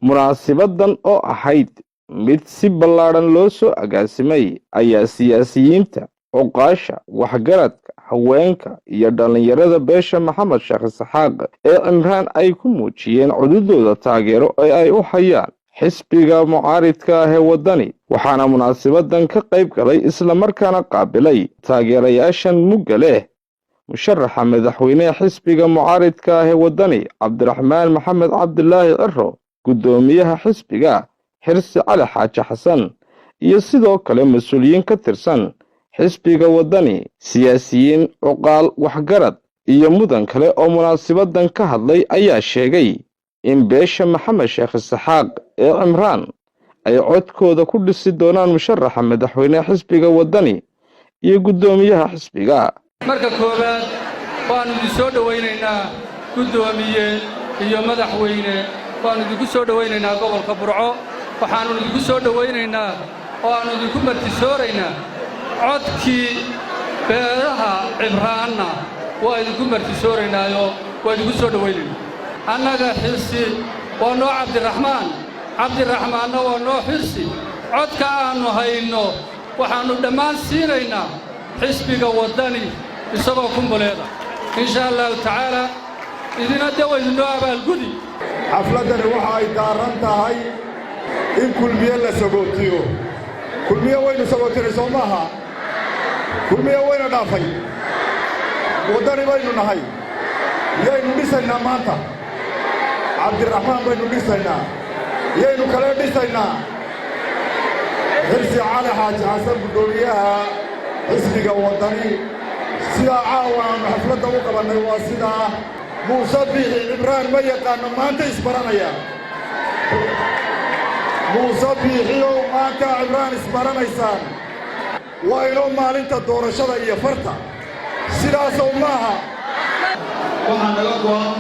munaasabadan oo ahayd mid si ballaaran loo soo agaasimay ayaa siyaasiyiinta oqaasha waxgaradka haweenka iyo dhalinyarada beesha Maxamed Sheekh Saxaaq ee Cimraan ay ku muujiyeen cududooda taageero ee ay u hayaan xisbiga mucaaridka ah ee wadani waxaana munaasabadan ka qayb galay isla markaana qaabilay taageerayaashan mugga leh musharaxa madaxweynaha xisbiga mucaaridka ah ee wadani Cabdiraxmaan Maxamed Cabdilaahi Ciro gudoomiyaha xisbiga Xirsi Cali Xaaji Xasan iyo sidoo kale mas'uuliyiin ka tirsan xisbiga wadani siyaasiyiin oqaal waxgarad iyo mudan kale oo munaasabadan ka hadlay ayaa sheegay in beesha Maxamed Sheekh Saxaaq ee Cimraan ay codkooda ku dhisi doonaan musharaxa madaxweynaha xisbiga wadani iyo gudoomiyaha xisbiga marka koobaad waan idin soo dhawaynaynaa gudoomiye iyo madaxweyne waan idin soo dhawaynaynaa gobolka Burco waxaan idin soo dhawaynaynaa oo aan idin martisooraynaa codkii beeraha Cimraanna waa idin martisooraynaayo waa idin soo dhawaynaynaa annaga xirsi waa noo Cabdiraxmaanna waa noo xirsi codka aanu hayno waxaanu dhammaan siinaynaa xisbiga wadani isagoo kumbuleeda insha Allah ta'ala idina dawayno abaalgudi xafladani waxa ay daaran tahay in kulmiye la sagootiyo kulmiye waynu sagootinay Soomaha kulmiye wayna dhaafay wadani baynu nahay yaynu dhisaynaa maanta Cabdiraxmaan baynu dhisaynaa yaynu kala dhisaynaa Xirsi Cali Xaaji Xasan gudoomiyaha xisbiga wadani sida caawan xafladda u qabanay waa sida Muuse Biixi Cimraan ma yaqaano maanta isbaranaya Muuse Biixi oo maanta Cimraan isbaranaysaan waa inoo maalinta doorashada iyo farta sidaas oo maaha waxaan naga go'an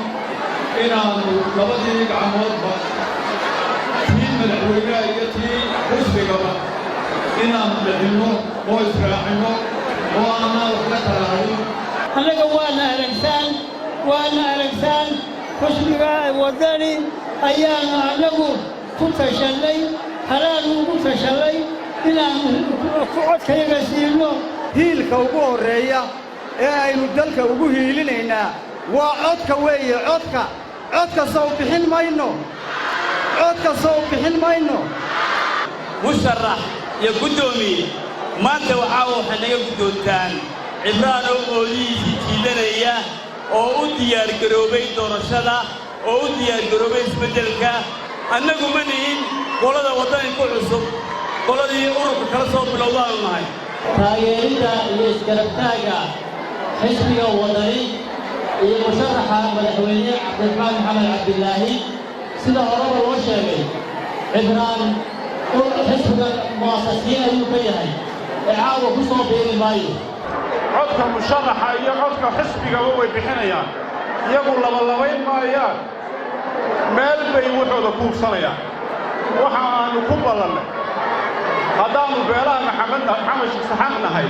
inaanu labadii gacmoodba tii madaxweynaha iyo tii xisbigaba inaanu bixinno oo israacino oo aanaan wax ka taraarin annaga waana aragsaan xisbiga wadani ayaanu annagu ku tashanay halaal ugu tashanay inaanu ku codkayaga siino hiilka ugu horeeya ee aynu dalka ugu hiilinaynaa waa codka weeye codka soo bixin mayno musharax iyo gudoomiye maanta waxaa naga gudoontaan Cimraan oo oolihiisii jiidanaya oo u diyaar garoobay doorashada oo u diyaar garoobay isbedelka annagu ma nihin qolada wadani ku cusub qoladii ururka kala soo bilowdaan nahay taageerida iyo isgarabtaaga xisbiga wadani iyo musharaxa madaxweynaha Cabdiraxmaan Maxamed Cabdilaahi sida hore loo sheegay Cimraan oo xisbiga muwaasasiin ayuu ka yahay caawa ku soo biiri maayo codka musharaxa iyo codka xisbiga way bixinayaan iyagu labalabayn maayaan meel bay waxooda kuubsanayaan waxa aanu ku ballanay haddaanu beelaha Maxamed Sheekh Saxaaq nahay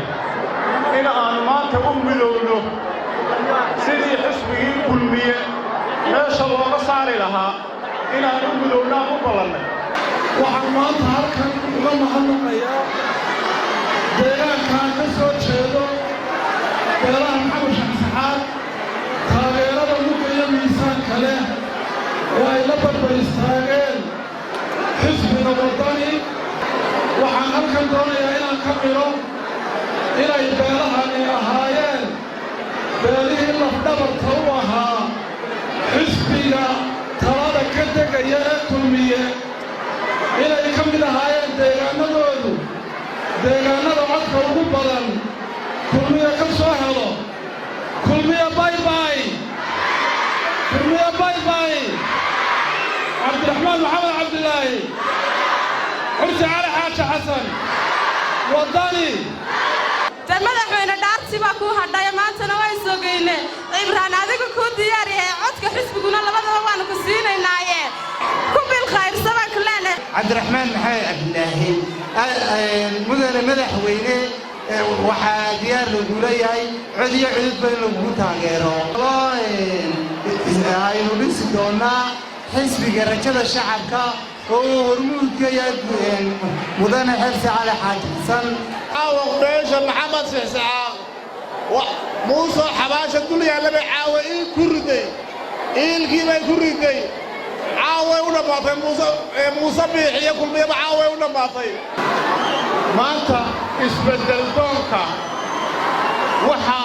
in aanu maanta u midowno sidii xisbigii kulmiye meesha looga saari lahaa in aanu u midowno aan u ballanay waxaan maanta halkan uga mahadnaqayaa deegaankaan ka soo jeedo beelaha Maxamed Sheekh Saxaaq taageerada mugga iyo miisaanka leh oo ay la barbar istaageen xisbiga wadani waxaan halkan doonayaa inaan ka qiro inay beelahani ahaayeen beelihii lafdhabarta u ahaa xisbiga talada ka degaya ee kulmiye inay ka mid ahaayeen deegaanadoodu deegaanada codka ugu badan kulmiye ka soo helo kulmiye baybay Cabdiraxmaan Maxamed Cabdilaahi Xirsi Cali Xaaji Xasan wadani madaxweyne dhaarti baa ku hadhay maantana way soo geeyne Cimraan adigu ku diyaar yahay codka xisbiguna labadaba waan ku siinaynaaye ku bil khayr sabab kale Cabdiraxmaan Maxamed Cabdilaahi mudane madaxweyne waxaa diyaar lagu leeyahay cod iyo cudud badan lagu taageero aynu dhisi doonnaa xisbiga rajada shacabka oo hormuudka yahay mudane xirsi cali xaaji xasan عاوق بيشا محمد سحسعاق موسى حباشة الدنيا لبي عاوة إيه كردي إيه الكيبا كردي عاوة ونباطي موسى بيحي يقول بيبا عاوة ونباطي ما أنت اسبدل دونك وحا